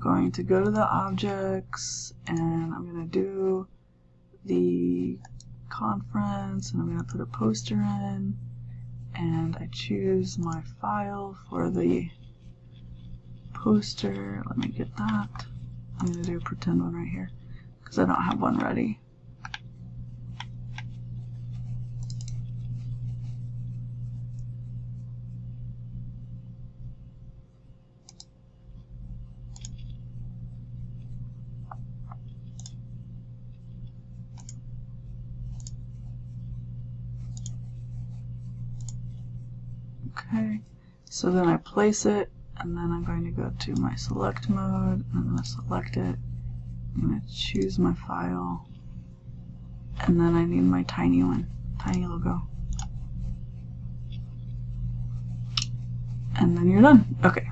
going to go to the objects and I'm going to do the conference and I'm going to put a poster in and I choose my file for the poster. Let me get that. I'm going to do a pretend one right here because I don't have one ready. Okay, so then I place it, and then I'm going to go to my select mode, and I'm going to select it, I'm going to choose my file, and then I need my tiny one, tiny logo. And then you're done. Okay,